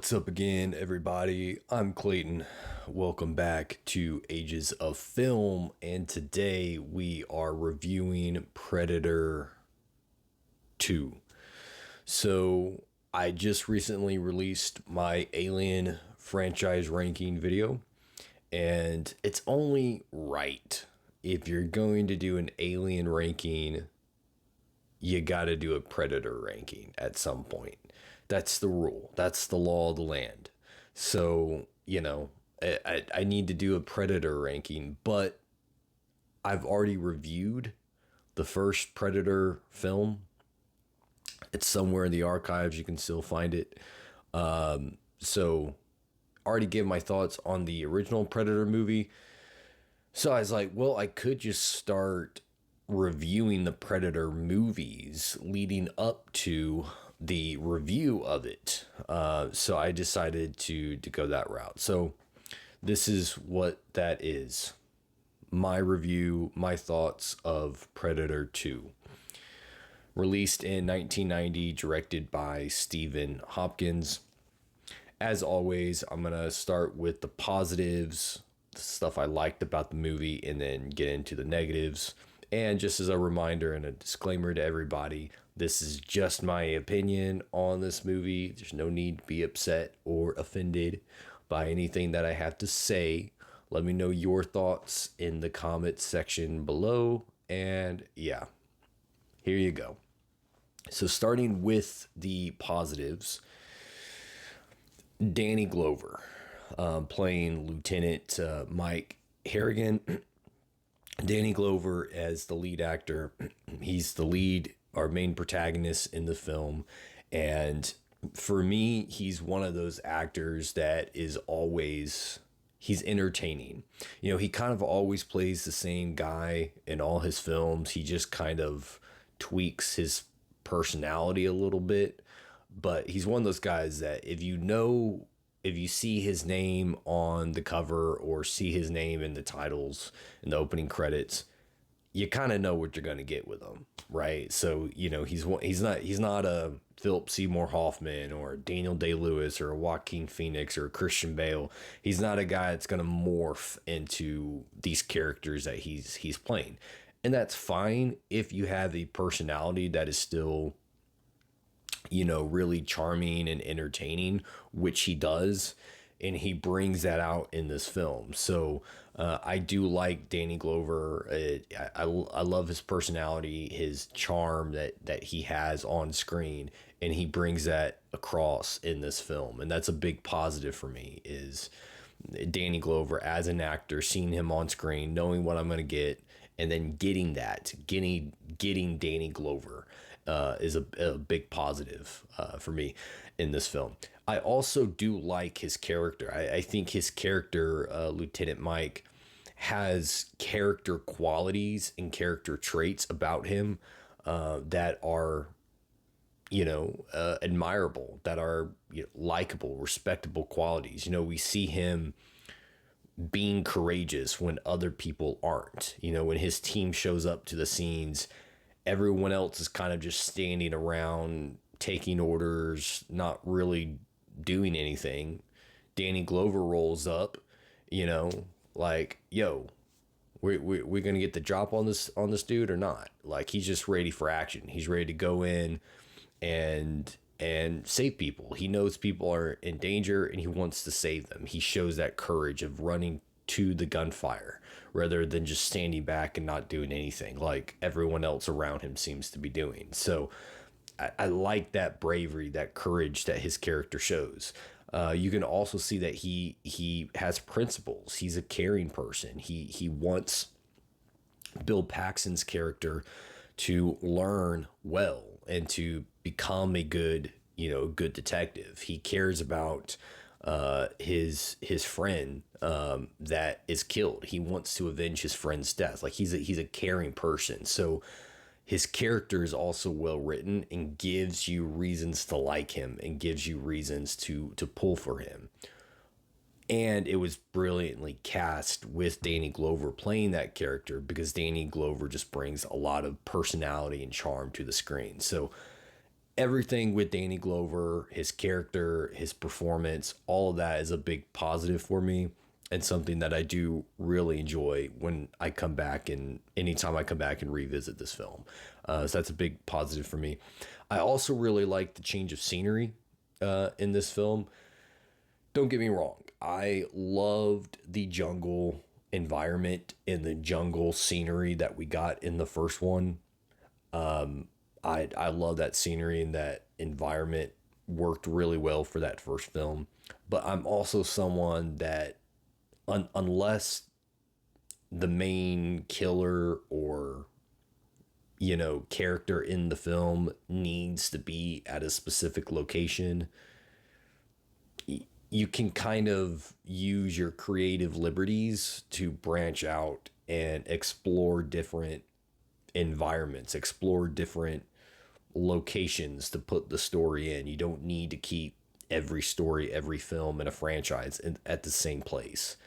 What's up again, everybody? I'm Clayton. Welcome back to Ages of Film, and today we are reviewing Predator 2. So, I just recently released my Alien franchise ranking video, and it's only right. If you're going to do an Alien ranking, you got to do a Predator ranking at some point. That's the rule. That's the law of the land. So, I need to do a Predator ranking, but I've already reviewed the first Predator film. It's somewhere in the archives. You can still find it. So, already gave my thoughts on the original Predator movie. So I was like, well, I could just start reviewing the Predator movies leading up to the review of it. So I decided to go that route. So this is what that is. My review, my thoughts of Predator 2. Released in 1990, directed by Stephen Hopkins. As always, I'm going to start with the positives, the stuff I liked about the movie, and then get into the negatives. And just as a reminder and a disclaimer to everybody, this is just my opinion on this movie. There's no need to be upset or offended by anything that I have to say. Let me know your thoughts in the comments section below. And yeah, here you go. So starting with the positives, Danny Glover playing Lieutenant Mike Harrigan. Danny Glover as the lead actor. He's the lead, our main protagonist in the film. And for me, he's one of those actors that is always, he's entertaining. You know, he kind of always plays the same guy in all his films. He just kind of tweaks his personality a little bit. But he's one of those guys that if you see his name on the cover or see his name in the titles in the opening credits, you kind of know what you're going to get with him, right? So, he's not a Philip Seymour Hoffman or Daniel Day-Lewis or a Joaquin Phoenix or a Christian Bale. He's not a guy that's going to morph into these characters that he's playing. And that's fine if you have a personality that is still really charming and entertaining, which he does, and he brings that out in this film. So I do like Danny Glover. I love his personality, his charm that he has on screen, and he brings that across in this film. And that's a big positive for me, is Danny Glover as an actor, seeing him on screen, knowing what I'm going to get, and then getting Danny Glover is a big positive for me in this film. I also do like his character. I think his character, Lieutenant Mike, has character qualities and character traits about him that are admirable, that are likable, respectable qualities. We see him being courageous when other people aren't. When his team shows up to the scenes, everyone else is kind of just standing around, taking orders, not really doing anything. Danny Glover rolls up, like, yo, we're gonna get the drop on this dude or not? Like, he's just ready for action. He's ready to go in and save people. He knows people are in danger and he wants to save them. He shows that courage of running to the gunfire rather than just standing back and not doing anything like everyone else around him seems to be doing. So I like that bravery, that courage that his character shows. You can also see that he has principles. He's a caring person. He wants Bill Paxton's character to learn well and to become a good detective. He cares about his friend that is killed. He wants to avenge his friend's death. Like, he's a caring person. So his character is also well written and gives you reasons to like him and gives you reasons to pull for him. And it was brilliantly cast with Danny Glover playing that character, because Danny Glover just brings a lot of personality and charm to the screen. So everything with Danny Glover, his character, his performance, all of that is a big positive for me and something that I do really enjoy when I come back and anytime I come back and revisit this film. So that's a big positive for me. I also really like the change of scenery in this film. Don't get me wrong, I loved the jungle environment and the jungle scenery that we got in the first one. I love that scenery and that environment worked really well for that first film. But I'm also someone that unless the main killer or character in the film needs to be at a specific location, you can kind of use your creative liberties to branch out and explore different environments, explore different locations to put the story in. You don't need to keep every story, every film in a franchise at the same place.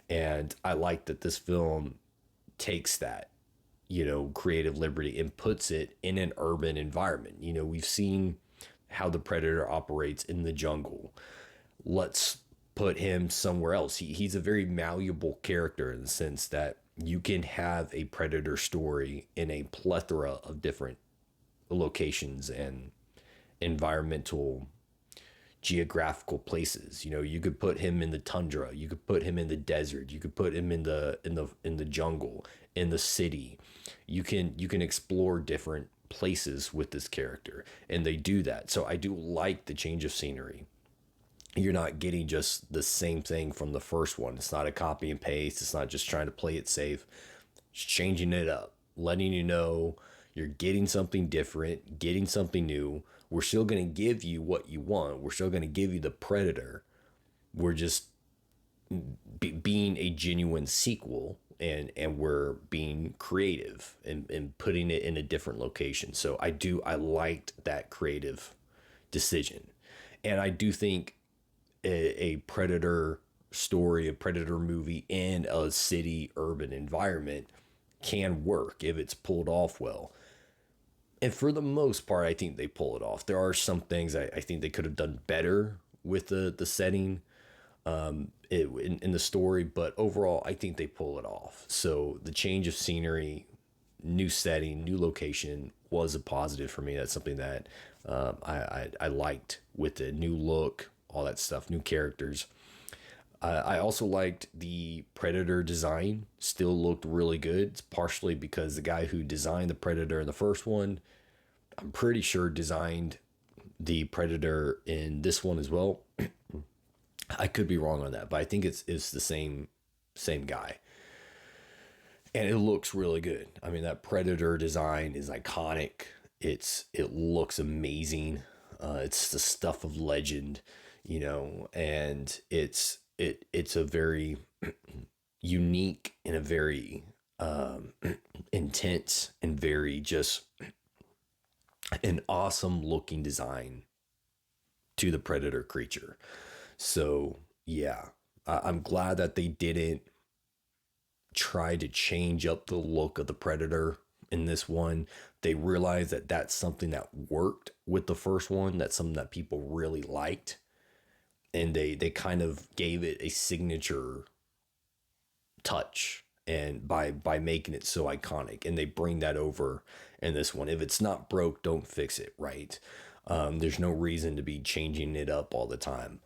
And I like that this film takes that, creative liberty and puts it in an urban environment. We've seen how the Predator operates in the jungle. Let's put him somewhere else. He's a very malleable character in the sense that you can have a Predator story in a plethora of different locations and environmental geographical places. You could put him in the tundra, you could put him in the desert, you could put him in the jungle, in the city. You can explore different places with this character, and they do that. So I do like the change of scenery. You're not getting just the same thing from the first one. It's not a copy and paste. It's not just trying to play it safe. It's changing it up, letting you know you're getting something different, getting something new. We're still going to give you what you want. We're still going to give you the Predator. We're just being a genuine sequel, and we're being creative and putting it in a different location. So I liked that creative decision. And I do think a Predator story, a Predator movie in a city urban environment can work if it's pulled off well. And for the most part, I think they pull it off. There are some things I think they could have done better with the setting in the story, but overall, I think they pull it off. So the change of scenery, new setting, new location was a positive for me. That's something that I liked with the new look, all that stuff, new characters. I also liked the Predator design. Still looked really good. It's partially because the guy who designed the Predator in the first one, I'm pretty sure designed the Predator in this one as well. I could be wrong on that, but I think it's the same guy. And it looks really good. I mean, that Predator design is iconic. It looks amazing. It's the stuff of legend, and it's a very unique and a very intense and very just an awesome looking design to the Predator creature. So yeah, I'm glad that they didn't try to change up the look of the Predator in this one. They realized that that's something that worked with the first one. That's something that people really liked, and they kind of gave it a signature touch, and by making it so iconic, and they bring that over in this one. If it's not broke, don't fix it, right? There's no reason to be changing it up all the time.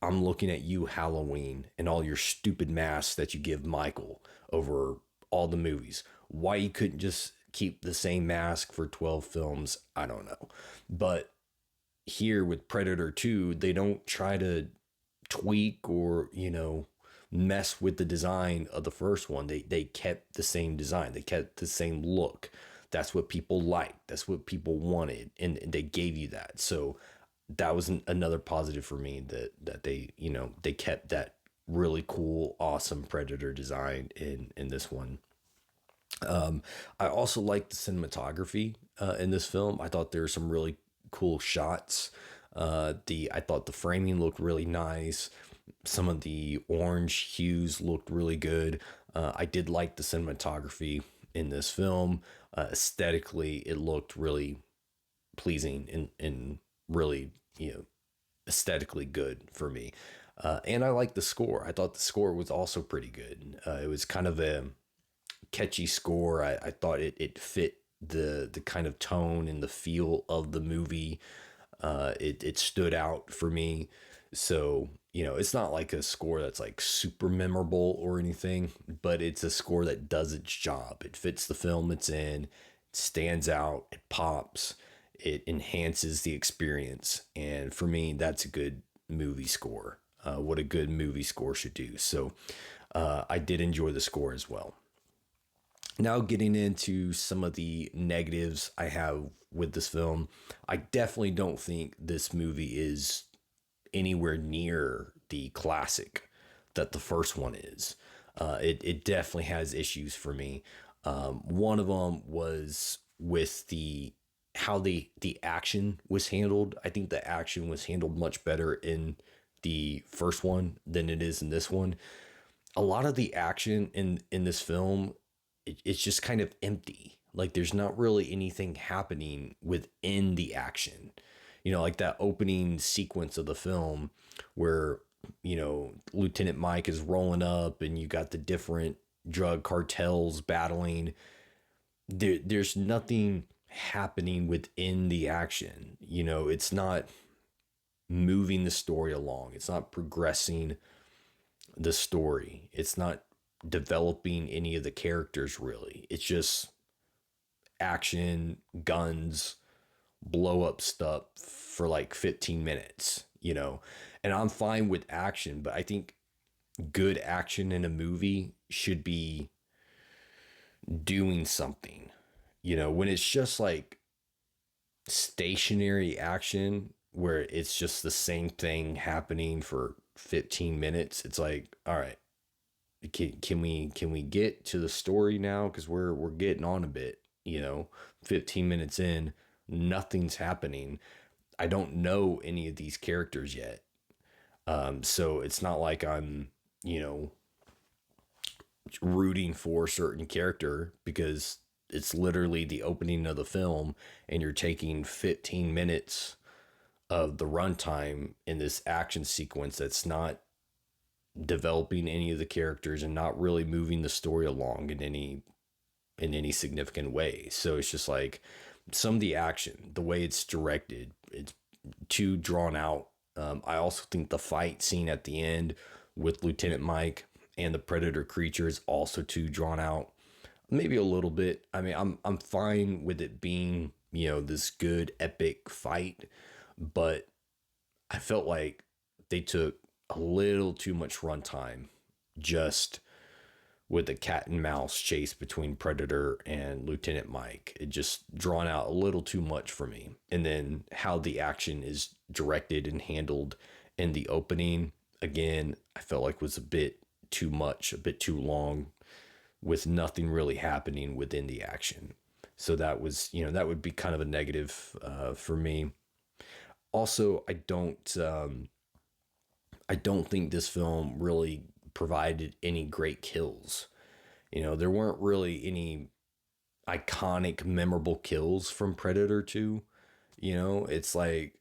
I'm looking at you, Halloween, and all your stupid masks that you give Michael over all the movies. Why you couldn't just keep the same mask for 12 films, I don't know. But here with Predator 2, they don't try to tweak or, mess with the design of the first one. They kept the same design. They kept the same look. That's what people liked. That's what people wanted, and they gave you that. So that was another positive for me, that they kept that really cool, awesome Predator design in this one. I also liked the cinematography in this film. I thought there were some really cool shots. I thought the framing looked really nice. Some of the orange hues looked really good. I did like the cinematography in this film. Aesthetically, it looked really pleasing and really, aesthetically good for me. And I like the score. I thought the score was also pretty good. It was kind of a catchy score. I thought it fit the kind of tone and the feel of the movie. It stood out for me. So, it's not like a score that's like super memorable or anything, but it's a score that does its job. It fits the film it's in, it stands out, it pops, it enhances the experience. And for me, that's a good movie score. What a good movie score should do. So I did enjoy the score as well. Now, getting into some of the negatives I have with this film, I definitely don't think this movie is anywhere near the classic that the first one is. It definitely has issues for me. One of them was with the how the action was handled. I think the action was handled much better in the first one than it is in this one. A lot of the action in this film, it's just kind of empty. Like there's not really anything happening within the action. Like that opening sequence of the film where, Lieutenant Mike is rolling up and you got the different drug cartels battling. There's nothing happening within the action. It's not moving the story along. It's not progressing the story. It's not developing any of the characters really. It's just action, guns, blow up stuff for like 15 minutes. And I'm fine with action, but I think good action in a movie should be doing something. When it's just like stationary action where it's just the same thing happening for 15 minutes, it's like, all right, can we get to the story now, because we're getting on a bit. 15 minutes in, nothing's happening. I don't know any of these characters yet. So it's not like I'm, rooting for a certain character, because it's literally the opening of the film and you're taking 15 minutes of the runtime in this action sequence that's not developing any of the characters and not really moving the story along in any significant way. So it's just like some of the action, the way it's directed, it's too drawn out. I also think the fight scene at the end with Lieutenant Mike and the Predator creature is also too drawn out. Maybe a little bit. I mean, I'm fine with it being, this good epic fight, but I felt like they took a little too much runtime just with the cat and mouse chase between Predator and Lieutenant Mike. It just drawn out a little too much for me. And then how the action is directed and handled in the opening, again, I felt like was a bit too much, a bit too long, with nothing really happening within the action. So that was, that would be kind of a negative for me. Also, I don't think this film really provided any great kills. There weren't really any iconic, memorable kills from Predator 2. It's like,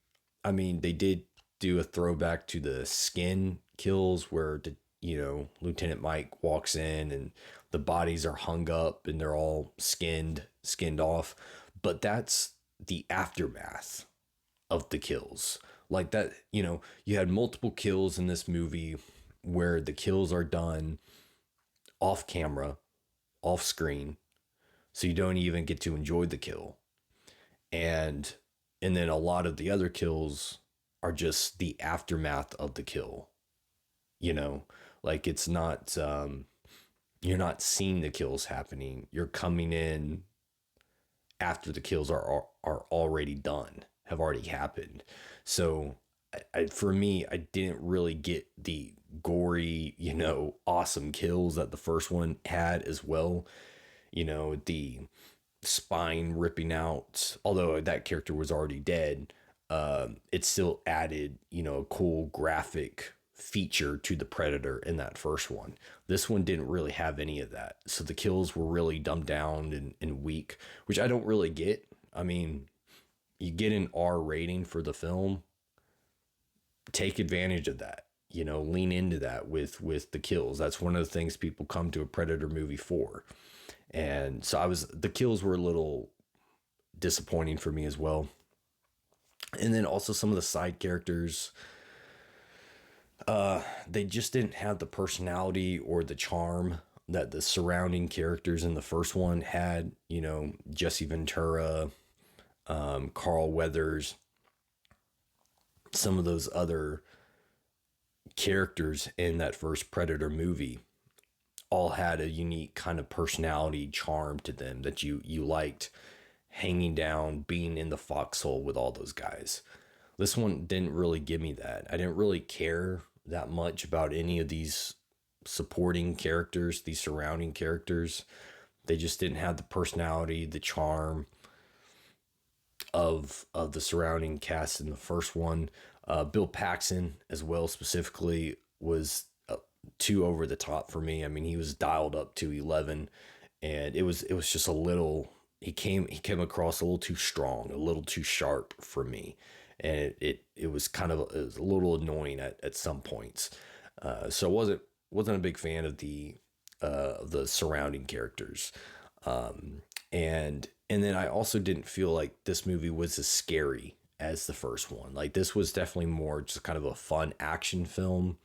I mean, they did do a throwback to the skin kills where Lieutenant Mike walks in and the bodies are hung up and they're all skinned off. But that's the aftermath of the kills. Like that, you had multiple kills in this movie where the kills are done off camera, off screen, so you don't even get to enjoy the kill. And then a lot of the other kills are just the aftermath of the kill. Like it's not you're not seeing the kills happening. You're coming in after the kills are already done, have already happened. So for me, I didn't really get the gory, awesome kills that the first one had as well. The spine ripping out, although that character was already dead, it still added, a cool graphic feature to the Predator in that first one. This one didn't really have any of that. So the kills were really dumbed down and weak, which I don't really get. I mean, you get an R rating for the film, take advantage of that. You know, lean into that with the kills. That's one of the things people come to a Predator movie for. And so the kills were a little disappointing for me as well. And then also some of the side characters, they just didn't have the personality or the charm that the surrounding characters in the first one had. You know, Jesse Ventura, Carl Weathers, some of those other characters in that first Predator movie all had a unique kind of personality charm to them that you liked hanging down, being in the foxhole with all those guys. This one didn't really give me that. I didn't really care that much about any of these supporting characters, these surrounding characters. They just didn't have the personality, the charm of the surrounding cast in the first one. Bill Paxton as well specifically was too over the top for me. I mean, he was dialed up to 11, and it was just a little. He came across a little too strong, a little too sharp for me, and it was kind of it was a little annoying at some points. So I wasn't a big fan of the surrounding characters, and then I also didn't feel like this movie was as scary as the first one. Like, this was definitely more just kind of a fun action film.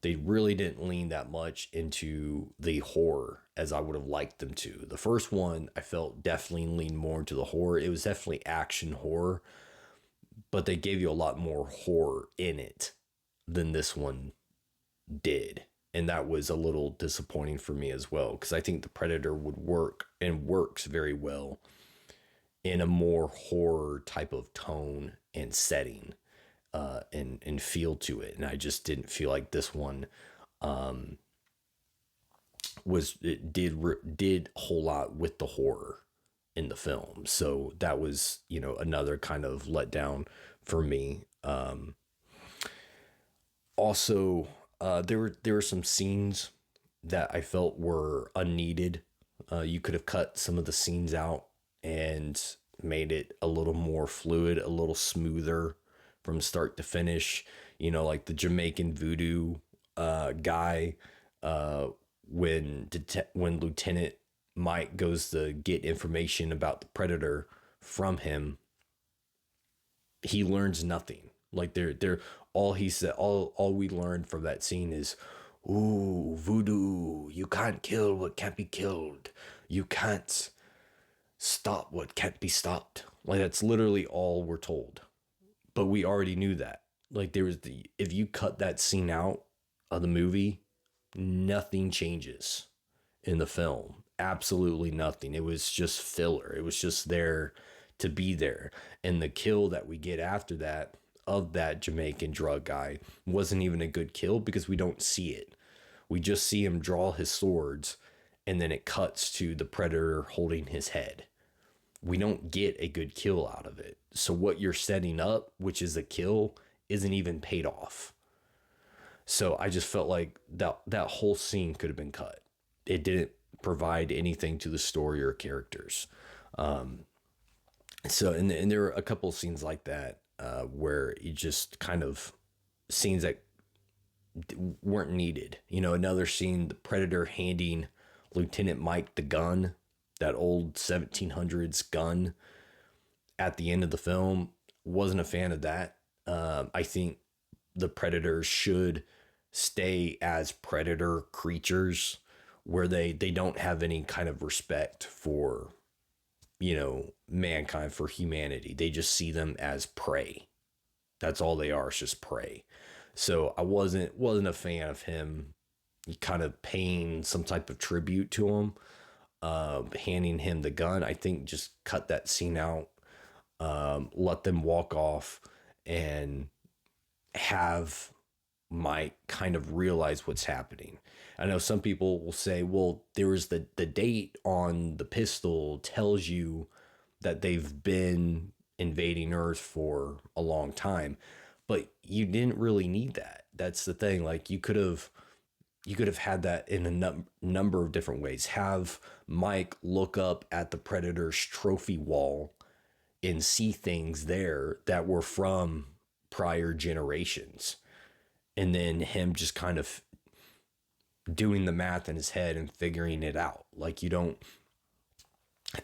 They really didn't lean that much into the horror as I would have liked them to. The first one, I felt definitely leaned more into the horror. It was definitely action horror, but they gave you a lot more horror in it than this one did. And that was a little disappointing for me as well, because I think the Predator would work and works very well in a more horror type of tone and setting, and feel to it. And I just didn't feel like this one did a whole lot with the horror in the film. So that was, you know, another kind of letdown for me. Also, there were some scenes that I felt were unneeded. You could have cut some of the scenes out and made it a little more fluid, a little smoother from start to finish. You know, like the Jamaican voodoo guy, when Lieutenant Mike goes to get information about the Predator from him, he learns nothing. Like, they're all he said, all we learned from that scene is, "Ooh, voodoo! You can't kill what can't be killed. You can't stop what can't be stopped." Like, that's literally all we're told. But we already knew that. Like, if you cut that scene out of the movie, nothing changes in the film. Absolutely nothing. It was just filler. It was just there to be there. And the kill that we get after that of that Jamaican drug guy wasn't even a good kill, because we don't see it. We just see him draw his swords, and then it cuts to the Predator holding his head. We don't get a good kill out of it. So what you're setting up, which is a kill, isn't even paid off. So I just felt like that whole scene could have been cut. It didn't provide anything to the story or characters. So and there were a couple of scenes like that, where you just kind of scenes that weren't needed. You know, another scene, the Predator handing Lieutenant Mike the gun, that old 1700s gun at the end of the film. Wasn't a fan of that. I think the Predators should stay as predator creatures, where they don't have any kind of respect for, you know, mankind, for humanity. They just see them as prey. That's all they are. It's just prey. So I wasn't a fan of him kind of paying some type of tribute to him, handing him the gun. I think just cut that scene out, let them walk off, and have Mike kind of realize what's happening. I know some people will say, well, there was the date on the pistol tells you that they've been invading Earth for a long time, but you didn't really need that. That's the thing. Like, you could have had that in a number of different ways. Have Mike look up at the Predator's trophy wall and see things there that were from prior generations. And then him just kind of doing the math in his head and figuring it out. Like, you don't,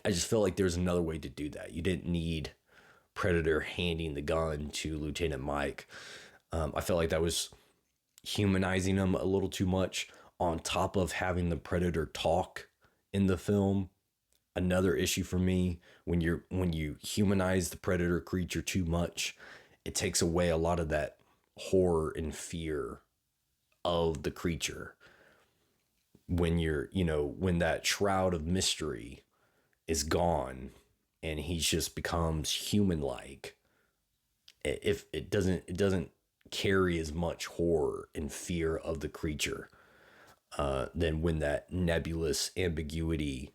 I just feel like there's another way to do that. You didn't need Predator handing the gun to Lieutenant Mike. I felt like that was humanizing him a little too much, on top of having the Predator talk in the film. Another issue for me, when you humanize the Predator creature too much, it takes away a lot of that horror and fear of the creature. When when that shroud of mystery is gone and he just becomes human like, if it doesn't carry as much horror and fear of the creature, than when that nebulous ambiguity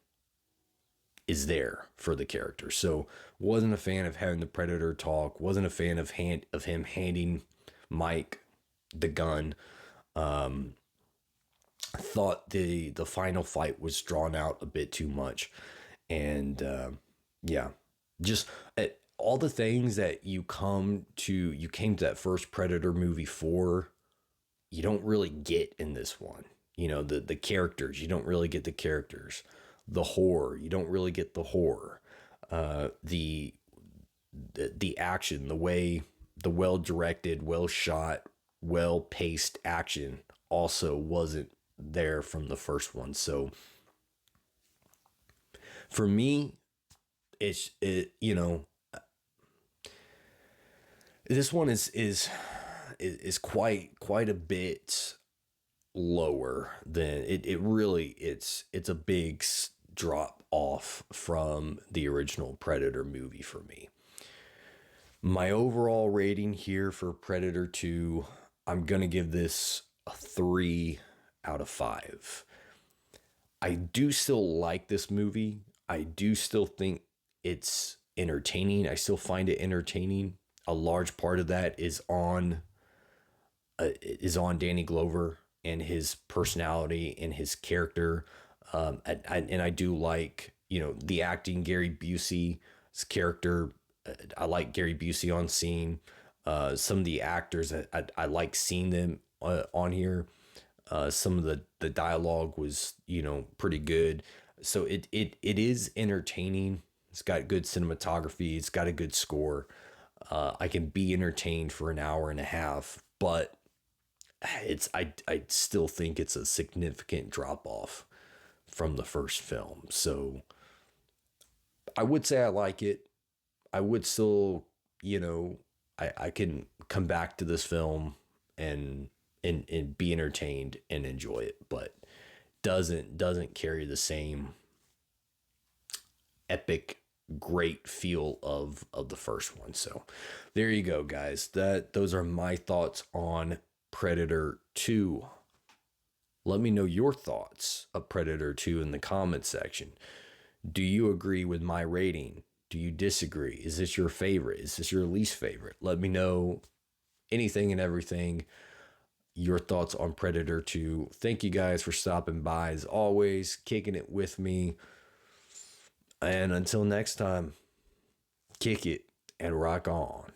is there for the character. So wasn't a fan of having the Predator talk, wasn't a fan of him handing Mike the gun. Thought the final fight was drawn out a bit too much. And yeah, just all the things that you came to that first Predator movie for, you don't really get in this one. The characters, you don't really get the characters. The horror, you don't really get the horror. The action, the well directed, well shot, well paced action also wasn't there from the first one. So for me, this one is quite a bit lower than it really. It's a big drop off from the original Predator movie for me. My overall rating here for Predator 2, I'm gonna give this a 3 out of 5. I do still like this movie. I do still think it's entertaining. I still find it entertaining. A large part of that is on Danny Glover and his personality and his character. And I do like, the acting. Gary Busey's character. I like Gary Busey on scene. Some of the actors, I like seeing them on here. Some of the dialogue was, pretty good. So it is entertaining. It's got good cinematography. It's got a good score. I can be entertained for an hour and a half, but I still think it's a significant drop off from the first film. So I would say I like it. I would still, I can come back to this film and be entertained and enjoy it, but doesn't carry the same epic great feel of the first one. So there you go, guys. Those are my thoughts on Predator 2. Let me know your thoughts of Predator 2 in the comment section. Do you agree with my rating? Do you disagree? Is this your favorite? Is this your least favorite? Let me know anything and everything, your thoughts on Predator 2. Thank you guys for stopping by, as always, kicking it with me. And until next time, kick it and rock on.